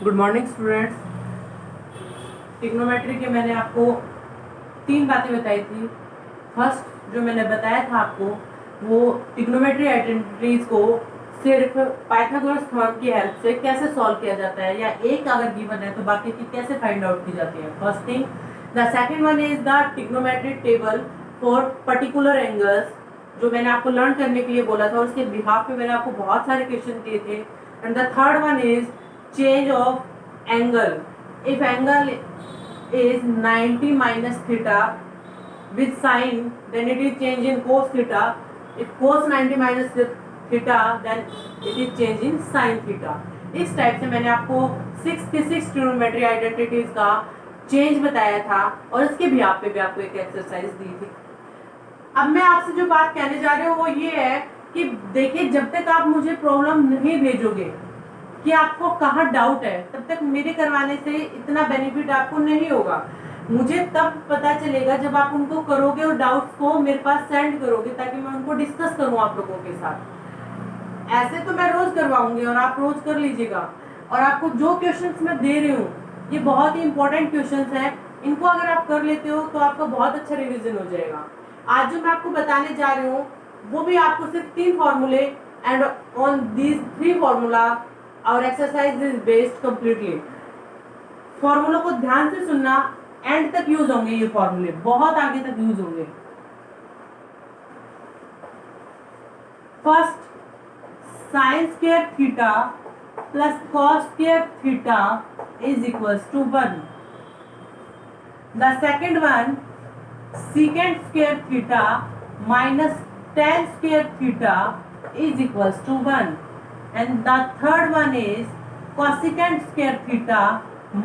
Good morning students. Trigonometry के मैंने आपको 3 बातें बताई थी। फर्स्ट जो मैंने बताया था आपको, वो ट्रिग्नोमेट्री आइडेंटिटीज को सिर्फ पाइथागोरस थ्योरम की हेल्प से कैसे सॉल्व किया जाता है, या एक अगर गिवन है तो बाकी की कैसे फाइंड आउट की जाती है। First thing. The second one is the trigonometric table for particular angles, जो मैंने आपको लर्न करने के लिए बोला था, और उसके बिहाफ पे मैंने आपको बहुत सारे क्वेश्चन दिए थे। And the third one is change of angle. If angle is 90 minus theta with sine, then it is change in cos theta. If cos 90 minus theta, then it is change in sin theta. इस type से मैंने आपको 6 trigonometry identities का change बताया था, और इसके भी आप पे भी आपको एक एक्सरसाइज दी थी। अब मैं आपसे जो बात कहने जा रही हूँ वो ये है कि देखिए, जब तक आप मुझे प्रॉब्लम नहीं भेजोगे कि आपको कहाँ डाउट है, तब तक मेरे करवाने से इतना बेनिफिट आपको नहीं होगा। मुझे तब पता चलेगा जब आप उनको करोगे और डाउट्स को मेरे पास सेंड करोगे, ताकि मैं उनको डिस्कस करूं आप लोगों के साथ। ऐसे तो मैं रोज करवाऊंगी और आप रोज कर लीजिएगा। और आपको जो क्वेश्चंस मैं दे रही हूँ, ये बहुत ही इंपॉर्टेंट क्वेश्चंस हैं। इनको अगर आप कर लेते हो तो आपका बहुत अच्छा रिविजन हो जाएगा। आज जो मैं आपको बताने जा रही हूँ वो भी आपको सिर्फ 3 फॉर्मूले, एंड ऑन दीज 3 फॉर्मूला और एक्सरसाइज इज बेस्ड कंप्लीटली। फॉर्मूलों को ध्यान से सुनना, एंड तक यूज होंगे ये फॉर्मूले, बहुत आगे तक यूज होंगे। First, sine square theta plus cos square theta is equals to 1। The second one, secant square theta minus tan square theta is equals to 1। And the third one is cosecant square theta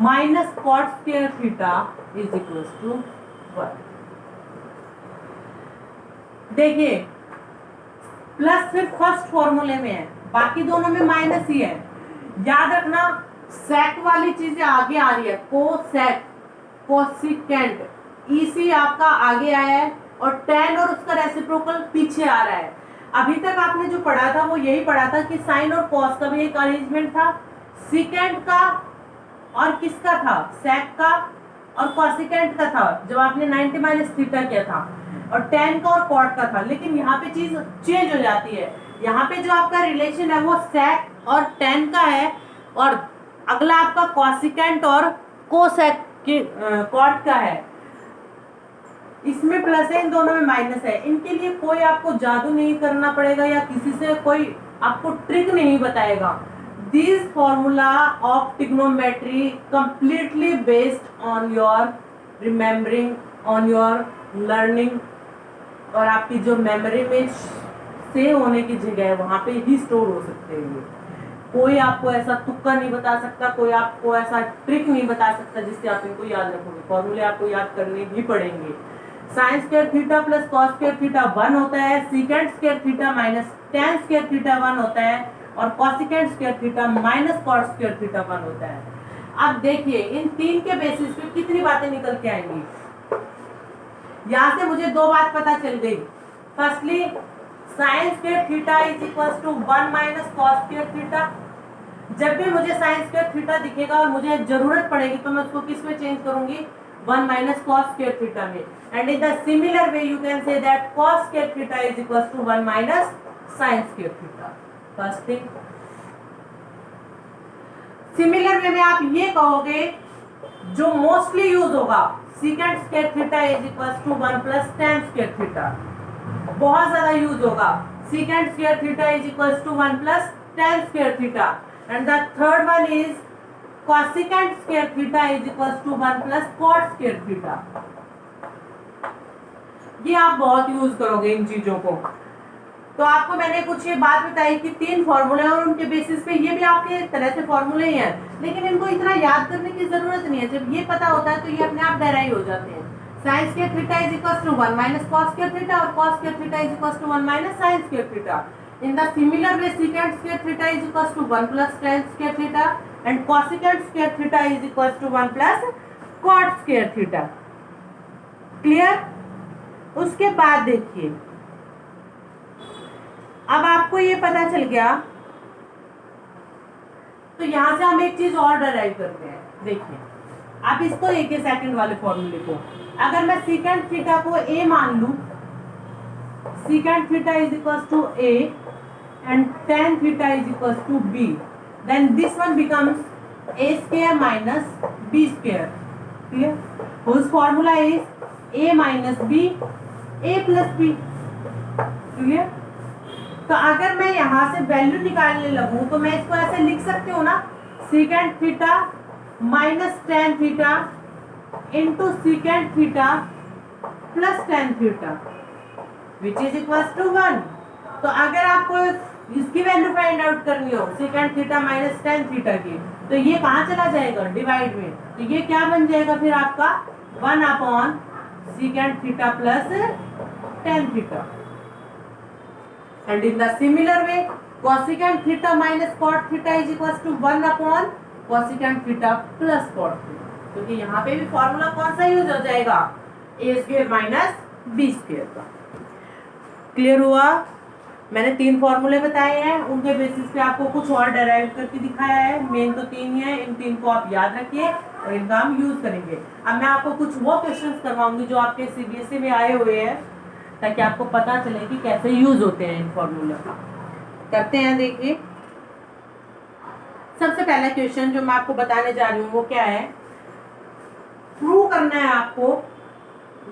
minus cot square theta is equals to 1। देखिए, plus सिर्फ first फॉर्मूले में है, बाकी दोनों में minus ही है। याद रखना, सेक वाली चीजें आगे आ रही है, कोसेक, कोसिकेंट, इसी आपका आगे आया है, और टेन और उसका रेसिप्रोकल पीछे आ रहा है। अभी तक आपने जो पढ़ा था वो यही पढ़ा था कि साइन और कॉस का भी एक अरेंजमेंट था, सीकेंट का और किसका था, सेक का और कॉसिकेंट का था, जब आपने 90 माइनस थीटा किया था, और टेन का और कॉट का था। लेकिन यहाँ पे चीज चेंज हो जाती है। यहाँ पे जो आपका रिलेशन है वो सेक और टेन का है, और अगला आपका कॉसिकेंट और कोसेक कॉट का है। इसमें प्लस है, इन दोनों में माइनस है। इनके लिए कोई आपको जादू नहीं करना पड़ेगा, या किसी से कोई आपको ट्रिक नहीं बताएगा। This formula of trigonometry completely based on your remembering, on your learning, और आपकी जो मेमोरी में सेव होने की जगह है वहां पे ही स्टोर हो सकते हैं। कोई आपको ऐसा तुक्का नहीं बता सकता, कोई आपको ऐसा ट्रिक नहीं बता सकता जिससे आप इनको याद रखोगे। फॉर्मूले आपको याद करने भी पड़ेंगे। Sine square theta plus cos square theta 1 होता है, secant square theta minus tan square theta 1 होता है, और cosecant square theta minus cot square theta 1 होता है। अब देखिए, इन 3 के बेसिस पे कितनी बातें निकल के आएंगी। यहां से मुझे 2 बात पता चल गई। Firstly, sine square theta is equals to 1 minus cos square theta. जब भी मुझे साइन स्क्वायर थीटा दिखेगा और मुझे जरूरत पड़ेगी तो मैं उसको किस में चेंज करूंगी, 1 minus cos square theta में। And in the similar way you can say that cos square theta is equals to 1 minus sin square theta. First thing. Similar way में आप ये कहोगे, जो मोस्टली यूज होगा, secant square theta is equals to 1 plus tan square theta। बहुत ज्यादा use होगा, secant square theta is equals to 1 plus tan square theta। And the third one is cosecant square theta is equals to 1 plus cot square theta। ये आप बहुत use करोगे इन चीजों को। तो आपको मैंने कुछ ये बात बताई कि 3 फॉर्मूले और उनके बेसिस पे ये भी आपके एक तरह से फॉर्मूले ही हैं, लेकिन इनको इतना याद करने की जरूरत नहीं है। जब ये पता होता है तो ये अपने आप डेराइव हो जाते हैं। Sine square theta is equals to 1 minus cos square theta, और cos square theta is equals to 1 minus sine square theta. In the similar way, secant square theta is equals to 1 plus tan square theta, and cosecant square theta is equals to 1 plus cot square theta। Clear? उसके बाद देखिए, अब आपको ये पता चल गया तो यहाँ से हम एक चीज और डराइव करते हैं, देखिए आप इसको एक सेकंड वाले फॉर्मूले को, अगर मैं सीकेंट थीटा को a मान लूं, secant theta is equal to a and tan theta is equals to b, then this one becomes a square minus b square. Clear? Whose formula is a minus b, a plus b. Clear? तो अगर मैं यहाँ से value निकालने लगूं तो मैं इसको ऐसे लिख सकती हूँ ना, secant theta minus tan theta into secant theta plus tan theta which is equal to 1। तो अगर आपको इसकी वैल्यू फाइंड आउट करनी हो secant theta minus tan theta की, तो ये कहाँ चला जाएगा, डिवाइड में, तो ये क्या बन जाएगा फिर आपका 1 upon secant theta plus tan theta. And in the similar way cosecant theta minus cot theta is equal to 1 upon cosecant theta plus cot theta, क्योंकि यहाँ पे भी फॉर्मूला कौन सा यूज हो जाएगा, ए स्क्वायर माइनस बी स्क्वायर का। Clear हुआ? मैंने 3 फॉर्मूले बताए हैं, उनके बेसिस पे आपको कुछ और डेराइव करके दिखाया है। मेन तो 3 ही है, इन 3 को आप याद रखिए और इनका हम यूज करेंगे। अब मैं आपको कुछ वो क्वेश्चंस करवाऊंगी जो आपके सीबीएसई में आए हुए हैं, ताकि आपको पता चले कि कैसे यूज होते हैं इन फॉर्मूले। करते हैं, देखिए सबसे पहला क्वेश्चन जो मैं आपको बताने जा रही हूँ वो क्या है, प्रूव करना है आपको,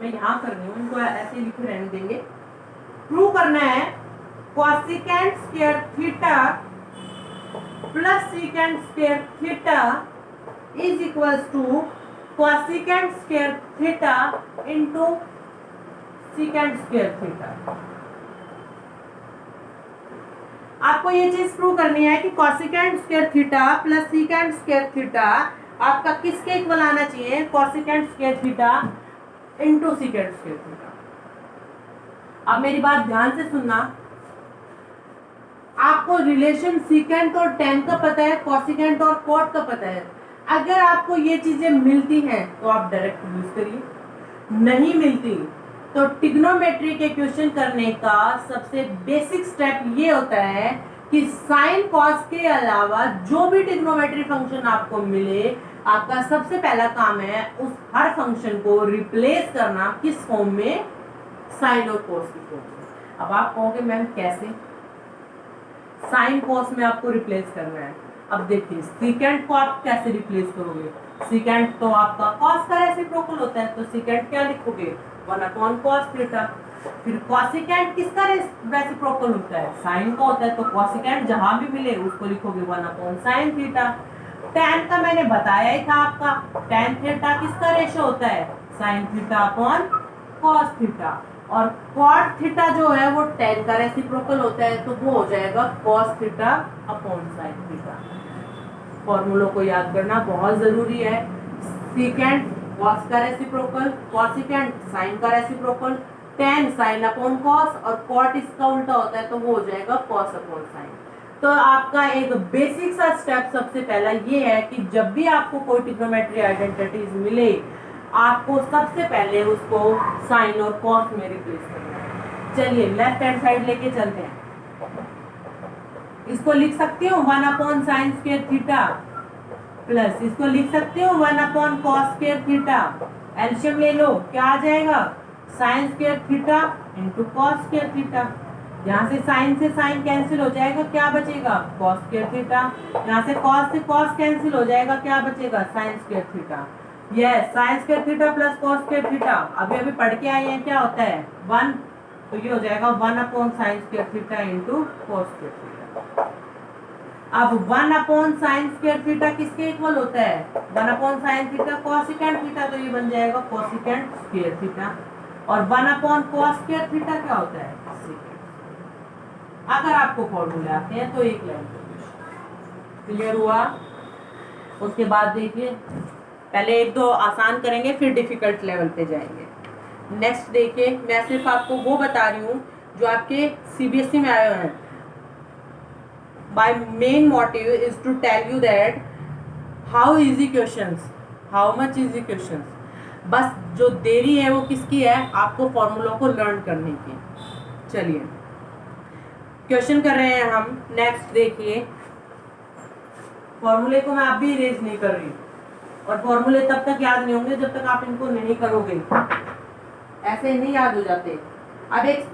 मैं यहाँ कर रही हूँ, इनको ऐसे लिखे रहने देंगे। प्रूव करना है cosecant square theta plus secant square theta is equals to cosecant square theta into secant square theta. आपको ये चीज प्रूव करनी है कि cosecant square theta plus secant square theta आपका किसके इक्वल आना चाहिए, cosecant square theta into secant square theta. अब मेरी बात ध्यान से सुनना, आपको रिलेशन सीकेंट और टेन का पता है, कोसेकेंट और कॉट का पता है। अगर आपको ये चीजें मिलती हैं तो आप डायरेक्ट यूज करिए, नहीं मिलती तो ट्रिग्नोमेट्री के क्वेश्चन करने का सबसे बेसिक स्टेप ये होता है कि साइन कॉस के अलावा जो भी ट्रिग्नोमेट्री फंक्शन आपको मिले, आपका सबसे पहला काम है उस हर फंक्शन को रिप्लेस करना, किस फॉर्म में, साइन और कॉस की फॉर्म में। अब आप कहोगे मैम कैसे, साइन कॉस में आपको रिप्लेस करना है। अब देखिए सीकेंट को आप कैसे रिप्लेस करोगे, सीकेंट तो आपका कॉस का रेसिप्रोकल होता है, तो सीकेंट क्या लिखोगे, 1 अपॉन कॉस थीटा। फिर कोसेकेंट किसका रेसिप्रोकल होता है, साइन का होता है, तो कोसेकेंट जहां भी मिले उसको लिखोगे 1 अपॉन साइन थीटा। टैन का मैंने बताया ही था आपका, टैन थीटा किसका रेशो होता है, sine theta upon cos theta. और कॉट थीटा जो है वो टैन का रेसिप्रोकल होता है, तो वो हो जाएगा cos theta upon sine theta. फॉर्मूलों को याद करना बहुत जरूरी है। सीकेंट कॉस का रेसिप्रोकल, कोसेकेंट साइन का reciprocal, tan sine upon cos, और कॉट इसका उल्टा होता है तो वो हो जाएगा कॉस अपॉन साइन। तो आपका एक बेसिक सा स्टेप सबसे पहला ये है कि जब भी आपको कोई ट्रिग्नोमेट्री आइडेंटिटीज मिले, आपको सबसे पहले उसको साइन और कॉस में रिप्लेस करना है। चलिए लेफ्ट हैंड साइड लेके चलते हैं, इसको लिख सकती हूँ 1 upon sine square theta plus इसको लिख सकती हूँ 1 upon cos square theta. LCM ले लो, क्या आ जाएगा, sign square theta into cos square theta. यहाँ से साइन कैंसिल हो जाएगा, क्या बचेगा, कॉस स्क्वायर थीटा। यहाँ से कॉस कैंसिल हो जाएगा, क्या बचेगा, sign square theta. Yes, sign square theta plus cos square theta अभी पढ़ के आए हैं, क्या होता है 1, तो ये हो जाएगा 1 upon sine square theta into cos square theta. अब 1 अपॉन साइन स्क्वायर थीटा किसके इक्वल होता है, 1 upon sine theta cosecant theta, तो ये बन जाएगा कोसेकेंट स्क्वायर थीटा। और 1 अपॉन कॉस स्क्वायर थीटा क्या होता है, सेकेंट। अगर आपको फॉर्मूले आते हैं तो एक लाइन क्लियर हुआ। उसके बाद देखिए पहले 1-2 आसान करेंगे, फिर डिफिकल्ट लेवल पे जाएंगे। नेक्स्ट देखिए, मैं सिर्फ आपको वो बता रही हूँ जो आपके सीबीएसई में आए हुए हैं। My main motive is to tell you that how easy questions, how much easy questions। बस जो देरी है वो किसकी है, आपको फॉर्मूलों को लर्न करने की। चलिए क्वेश्चन कर रहे हैं हम। नेक्स्ट देखिए, फॉर्मूले को मैं अभी इरेज नहीं कर रही, और फॉर्मूले तब तक याद नहीं होंगे जब तक आप इनको नहीं करोगे, ऐसे नहीं याद हो जाते। अब एक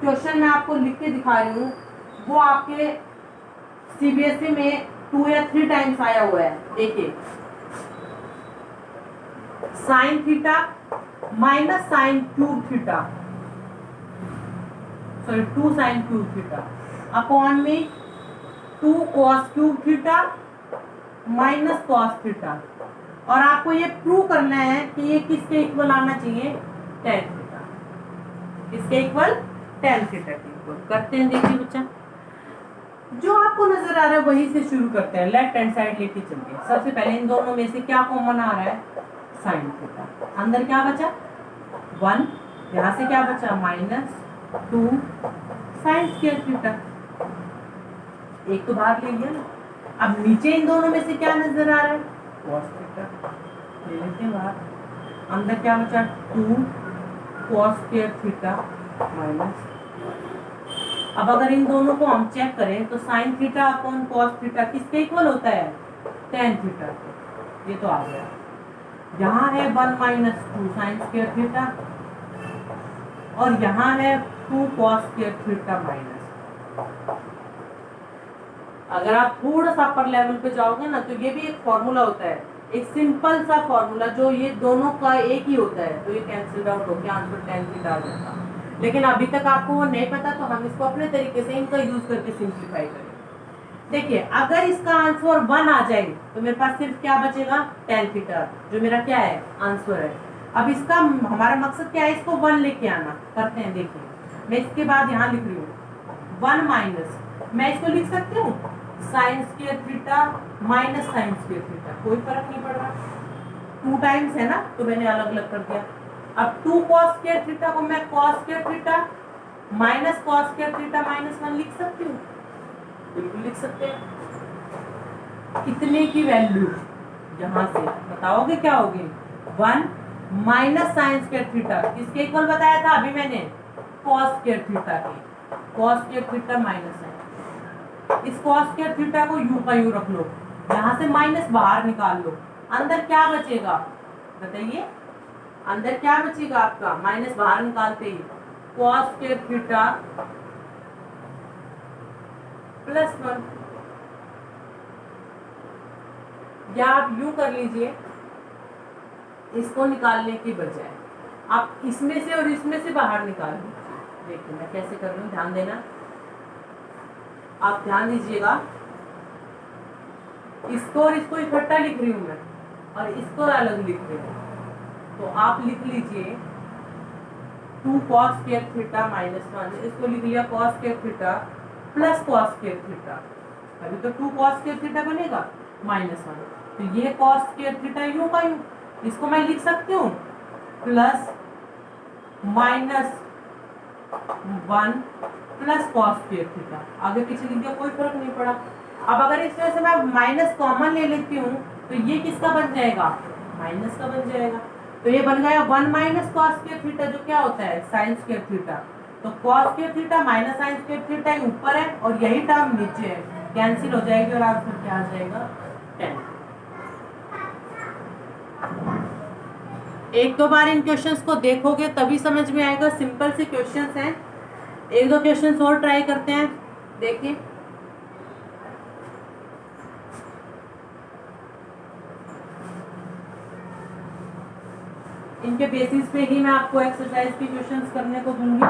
क्वेश्चन मैं आपको लिख के दिखा रही हूँ, वो आपके सीबीएसई में 2 या 3 टाइम्स आया हुआ है। देखिए, sine theta minus sine cube theta, sorry 2 sine cube theta upon में 2 cos cube theta minus cos theta, और आपको ये प्रूव करना है कि ये किसके इक्वल आना चाहिए, टेन थीटा, किसके इक्वल, टेन थीटा के इक्वल। करते हैं, देखिए बच्चा, जो आपको नजर आ रहा है वहीं से शुरू करते हैं, लेफ्ट हैंड साइड लेके चलते हैं। सबसे पहले इन दोनों में से क्या कॉमन आ रहा है, साइन थीटा, अंदर क्या बचा 1, यहाँ से क्या बचा -2 साइन स्क्वायर थीटा, एक तो बाहर ले लिया ना। अब नीचे इन दोनों में से क्या नजर आ रहा है, कॉस थीटा, ले लेते हैं बाहर, अंदर क्या बचा 2 कॉस स्क्वायर थीटा माइनस। अब अगर इन दोनों को हम चेक करें तो sine theta upon cos theta किसके इक्वल होता है, टेन थीटा, ये तो आ गया। यहाँ है 1 - 2 साइन स्क्वायर थीटा, और यहाँ है 2 कॉस स्क्वायर थीटा माइनस। अगर आप थोड़ा सा अपर लेवल पे जाओगे ना तो ये भी एक फॉर्मूला होता है, एक सिंपल सा फॉर्मूला जो ये दोनों का एक ही होता है, तो ये कैंसिल आउट होकर आंसर टेन थीटा आ जाता। लेकिन अभी तक आपको वो नहीं पता, तो हम इसको अपने तरीके से इनका यूज करके सिंप्लीफाई करें। देखिए, अगर इसका आंसर 1 आ जाए तो मेरे पास सिर्फ क्या बचेगा, टेन थीटा, जो मेरा क्या है आंसर है। अब इसका हमारा मकसद क्या है, इसको 1 लेके आना। करते हैं, देखिए मैं इसके बाद यहाँ लिख रही हूँ 1 माइनस, मैं इसको लिख सकती हूँ sign square theta minus sine square theta, कोई फर्क नहीं पड़ रहा, 2 टाइम्स है ना, तो मैंने अलग अलग कर दिया। अब 2 कॉस स्क्वायर थीटा को मैं cos square theta minus cos square theta minus 1 लिख सकती हूँ, बिल्कुल लिख सकते हैं। कितने की वैल्यू, यहाँ से बताओगे क्या होगी, 1 माइनस साइन स्क्वायर थीटा किसके इक्वल बताया था अभी मैंने, कॉस स्क्वायर थीटा के, कॉस स्क्वायर थीटा माइनस है। इस कॉस स्क्वायर थीटा को यू का यू रख लो, यहाँ से माइनस बाहर निकाल लो, अंदर क्या बचेगा बताइए, अंदर क्या बचेगा आपका, माइनस बाहर निकालते ही कॉस स्क्वायर थीटा प्लस 1, या आप यूं कर लीजिए, इसको निकालने की बजाय आप इसमें से और इसमें से बाहर निकाल लीजिए। देखिए मैं कैसे कर रही हूँ, ध्यान देना, आप ध्यान दीजिएगा, इसको और इसको इकट्ठा लिख रही हूँ मैं, और इसको अलग लिख रही हूँ, तो आप लिख लीजिए 2 कॉस स्क्वायर थीटा माइनस 1, इसको लिख लिया cos square theta plus cos square theta, अभी तो 2 कॉस स्क्वायर थीटा बनेगा माइनस 1, तो ये कॉस स्क्वायर थीटा यूं का यूं, इसको मैं लिख सकती हूँ plus minus 1 plus cos square theta, आगे पीछे लिख दिया कोई फर्क नहीं पड़ा। अब अगर इसमें से मैं माइनस कॉमन ले लेती हूँ तो ये किसका बन जाएगा, माइनस का बन जाएगा, तो ये बन गया 1 माइनस कॉस स्क्वायर थीटा, जो क्या होता है साइन स्क्वायर थीटा, तो cos square theta minus sine square theta ऊपर है और यही टर्म नीचे है, कैंसिल हो जाएगी और आंसर क्या आ जाएगा 10। एक दो बार इन क्वेश्चंस को देखोगे तभी समझ में आएगा, सिंपल से क्वेश्चंस हैं। एक दो क्वेश्चंस और ट्राई करते हैं, देखिए इनके बेसिस पे ही मैं आपको एक्सरसाइज के क्वेश्चंस करने को दूंगी।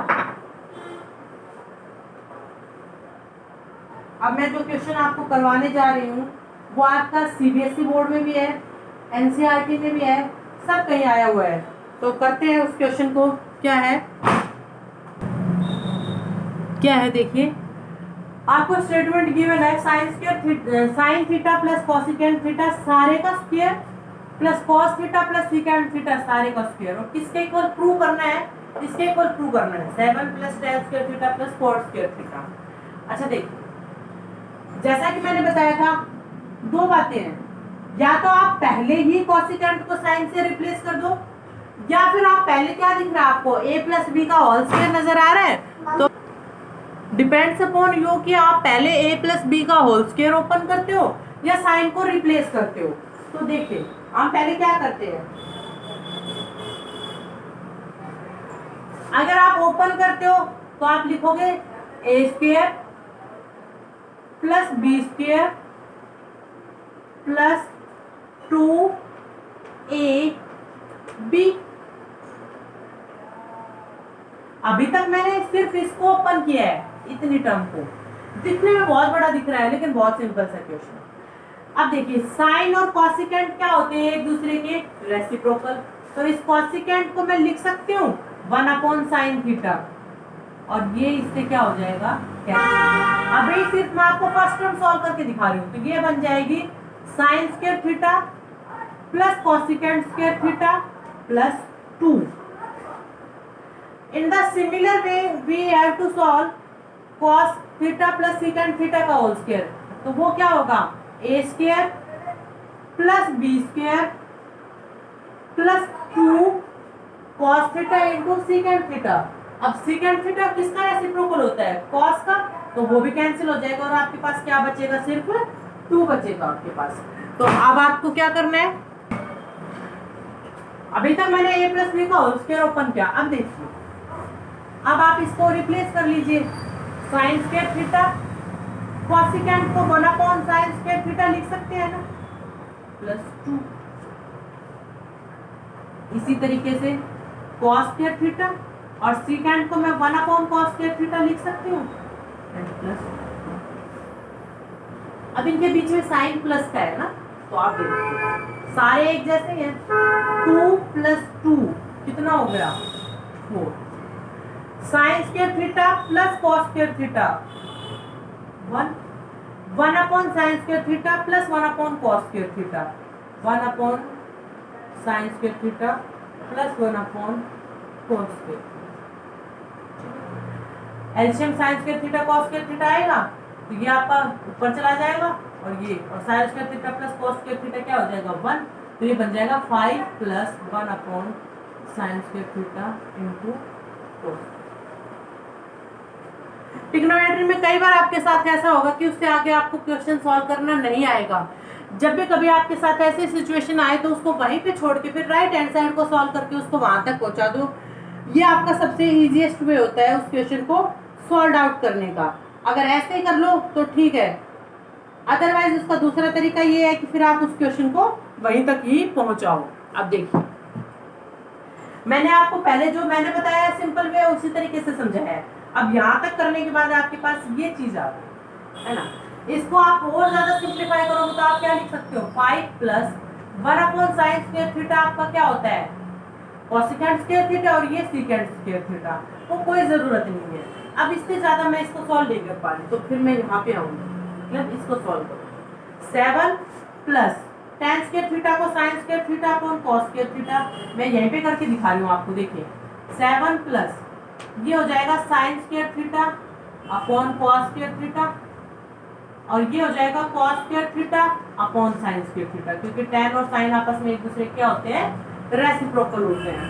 अब मैं जो क्वेश्चन आपको करवाने जा रही हूँ वो आपका सीबीएसई बोर्ड में भी है, एनसीईआरटी में भी है, सब कहीं आया हुआ है, तो करते हैं उस क्वेश्चन को। क्या है, क्या है देखिए, आपको स्टेटमेंट गिवन है sine theta plus cosecant theta सारे का square plus cos theta plus secant theta सारे का स्क्वायर, और किसके इक्वल प्रूव करना है, इसके इक्वल प्रूव करना है 7 plus tan square theta plus cos square theta. अच्छा देखिए, जैसा कि मैंने बताया था दो बातें हैं, या तो आप पहले ही कोसेकेंट को साइन से रिप्लेस कर दो, या फिर आप पहले क्या दिख रहा है आपको a प्लस बी का होल स्क्वायर नजर आ रहा है, तो डिपेंड्स अपॉन यू कि आप पहले a प्लस बी का होल स्क्वायर ओपन करते हो या साइन को रिप्लेस करते हो। तो देखिए हम पहले क्या करते हैं, अगर आप ओपन करते हो तो आप लिखोगे A square plus B square plus 2ab। अभी तक मैंने सिर्फ इसको ओपन किया है, इतनी टर्म को। दिखने में बहुत बड़ा दिख रहा है लेकिन बहुत सिंपल सा क्वेश्चन। अब देखिए साइन और कॉसिकेंट क्या होते हैं, एक दूसरे के रेसिप्रोकल। तो इस कॉसिकेंट को मैं लिख सकती हूँ 1/sin थीटा, और ये इससे क्या हो जाएगा कैंसिल। अभी सिर्फ मैं आपको फर्स्ट टर्म सॉल्व करके दिखा रही हूँ। तो ये बन जाएगी sign square theta plus cosecant square theta plus 2। In the similar way, we have to solve cos theta plus secant theta का होल स्क्वायर। तो वो क्या होगा a square plus b square plus 2 cos theta into secant theta. अब secant theta किसका reciprocal होता है, cos का, तो वो भी कैंसिल हो जाएगा और आपके पास क्या बचेगा, सिर्फ 2 बचेगा आपके पास। तो अब आपको क्या करना है, अभी तक मैंने a प्लस b का होल स्क्वायर ओपन किया। अब देखिए अब आप इसको रिप्लेस कर लीजिए, साइन स्क्वायर थीटा, कॉसिकेंट को 1/sin स्क्वायर थीटा लिख सकते हैं ना, प्लस 2। इसी तरीके से कॉस स्क्वायर थीटा और सीकेंट को मैं 1/cos स्क्वायर थीटा लिख सकती हूँ, प्लस। अब इनके बीच में साइन प्लस का है ना, तो आप देखिए सारे एक जैसे हैं। 2 प्लस 2 कितना हो गया 4। Sign square theta plus cos square theta 1/sin square theta plus 1/cos square theta, 1/sin square theta plus 1/cos square. LCM sign square theta cos square theta आएगा तो ये आपका ऊपर चला जाएगा, और ये और sign square theta plus cos square theta क्या हो जाएगा 1। तो ये बन जाएगा 5 plus 1/sin square theta into cos। Trigonometry में कई बार आपके साथ ऐसा होगा कि उससे आगे आपको क्वेश्चन सॉल्व करना नहीं आएगा। जब भी कभी आपके साथ ऐसी सिचुएशन आए तो उसको वहीं पे छोड़ के फिर राइट हैंड साइड को सॉल्व करके उसको वहां तक पहुंचा दो। ये आपका सबसे इजीएस्ट वे होता है उस क्वेश्चन को सॉल्व आउट करने का। अगर ऐसे ही कर लो तो ठीक है, अदरवाइज उसका दूसरा तरीका ये है कि फिर आप उस क्वेश्चन को वहीं तक ही पहुंचाओ। अब देखिए मैंने आपको पहले जो मैंने बताया सिंपल वे उसी तरीके से समझाया है। अब यहाँ तक करने के बाद आपके पास ये चीज आ गई है ना, इसको आप और ज्यादा सिंप्लीफाई करोगे तो आप क्या लिख सकते हो 5 प्लस 1/sin स्क्वायर थीटा आपका क्या होता है कॉसिकेंट स्क्वायर थीटा, और ये सीकेंट स्क्वायर थीटा। तो कोई जरूरत नहीं है। अब इससे ज्यादा मैं इसको सॉल्व नहीं कर पा रही, तो फिर मैं यहाँ पे आऊंगी, मतलब इसको सॉल्व करो। 7 प्लस tan स्क्वायर थीटा को sin square theta upon cos square theta, मैं यहीं पे करके दिखा रही हूँ आपको। देखिए 7 प्लस ये हो जाएगा sin square theta upon cos square theta, और ये हो जाएगा cos square theta upon sin square theta, क्योंकि tan और sin आपस में एक दूसरे क्या होते हैं, रेसिप्रोकल होते हैं।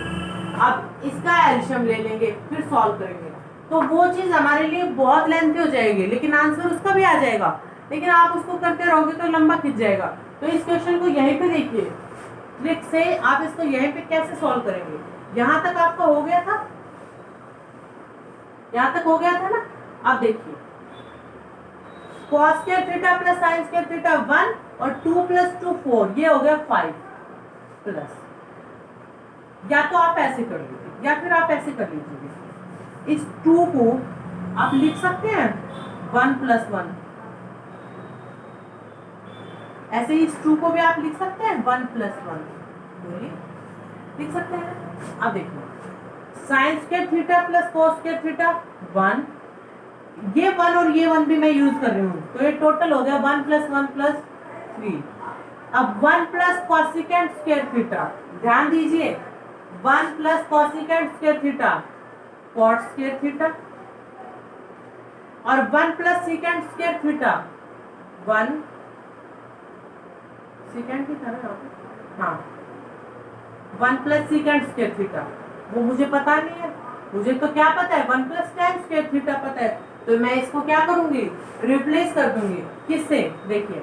अब इसका एलसीएम ले लेंगे फिर सॉल्व करेंगे, तो वो चीज हमारे लिए बहुत लेंथी हो जाएगी, लेकिन आंसर उसका भी आ जाएगा। लेकिन आप उसको करते रहोगे तो लंबा खिंच जाएगा। तो इस क्वेश्चन को यहीं पे देखिए, ट्रिक से आप इसको यहीं पे कैसे सॉल्व करेंगे। यहाँ तक आपका हो गया था, यहाँ तक हो गया था ना। अब देखिए cos square theta plus sin square theta 1 और 2 प्लस 2 4, ये हो गया 5 प्लस, या तो आप ऐसे कर लीजिए या फिर आप ऐसे कर लीजिए। इस 2 को आप लिख सकते हैं 1 प्लस 1, ऐसे इस 2 को भी आप लिख सकते हैं 1 प्लस 1 लिख सकते हैं। अब देखिए sign square theta plus cos square theta 1, ये 1 और ये 1 भी मैं यूज कर रही हूँ, तो ये टोटल हो गया 1 प्लस 1 प्लस 3। अब 1 प्लस कॉसिकेंट स्क्वायर थीटा, ध्यान दीजिए 1 plus cosecant square theta cot square theta, और 1 plus secant square theta 1 secant ही था ना, हाँ 1 प्लस सीकेंट स्क्वायर थीटा, वो मुझे पता नहीं है, मुझे तो क्या पता है 1 प्लस tan स्क्वायर थीटा पता है। तो मैं इसको क्या करूंगी, रिप्लेस कर दूंगी किससे, देखिए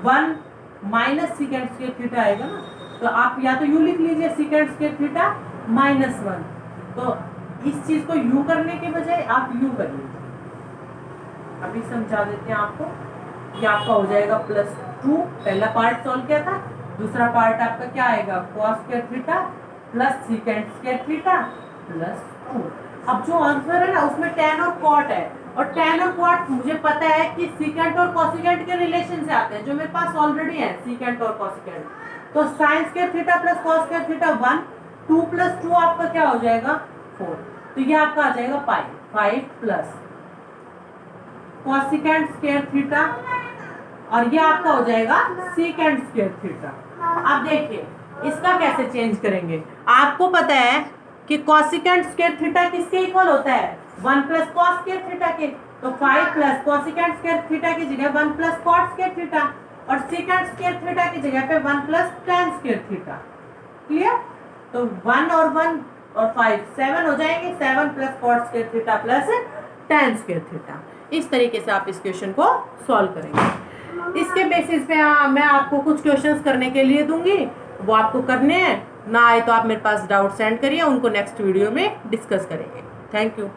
1 माइनस सीकेंड स्क्वायर थीटा आएगा ना, तो आप या तो यू लिख लीजिए सीकेंड स्क्वायर थीटा -1, तो इस चीज को यू करने के बजाय आप यू कर लीजिए। अभी समझा देते हैं आपको। ये आपका हो जाएगा +2, पहला पार्ट सॉल्व किया था, दूसरा पार्ट आपका क्या आएगा cos square theta plus secant square theta +2। अब जो आंसर है ना उसमें tan और cot है, और tan और cot मुझे पता है कि सीकेंट और कोसिकेंट के रिलेशन से आते हैं, जो मेरे पास ऑलरेडी है सीकेंट और कोसिकेंट। तो sin square theta plus cos square theta 1, 2 + 2 आपका क्या हो जाएगा 4, तो ये आपका आ जाएगा पाई 5 प्लस कोसिकेंट स्क्वायर थीटा, और ये आपका हो जाएगा सीकेंट स्क्वायर थीटा। अब देखिए इसका कैसे चेंज करेंगे। आपको पता है कि कोसिकेंट स्क्वायर थीटा किसके इक्वल होता है 1 + cos स्क्वायर थीटा के, तो 5 प्लस कोसिकेंट स्क्वायर थीटा की जगह 1 + cot स्क्वायर थीटा, और सीकेंट स्क्वायर थीटा की जगह पे 1 + tan स्क्वायर थीटा। क्लियर? तो 1 और 1 और 5 7 हो जाएंगे, 7 + cot square theta plus tan square theta. इस तरीके से आप इस क्वेश्चन को सॉल्व करेंगे। इसके बेसिस पे मैं आपको कुछ क्वेश्चंस करने के लिए दूंगी, वो आपको करने हैं, ना आए तो आप मेरे पास डाउट सेंड करिए, उनको नेक्स्ट वीडियो में डिस्कस करेंगे। Thank you.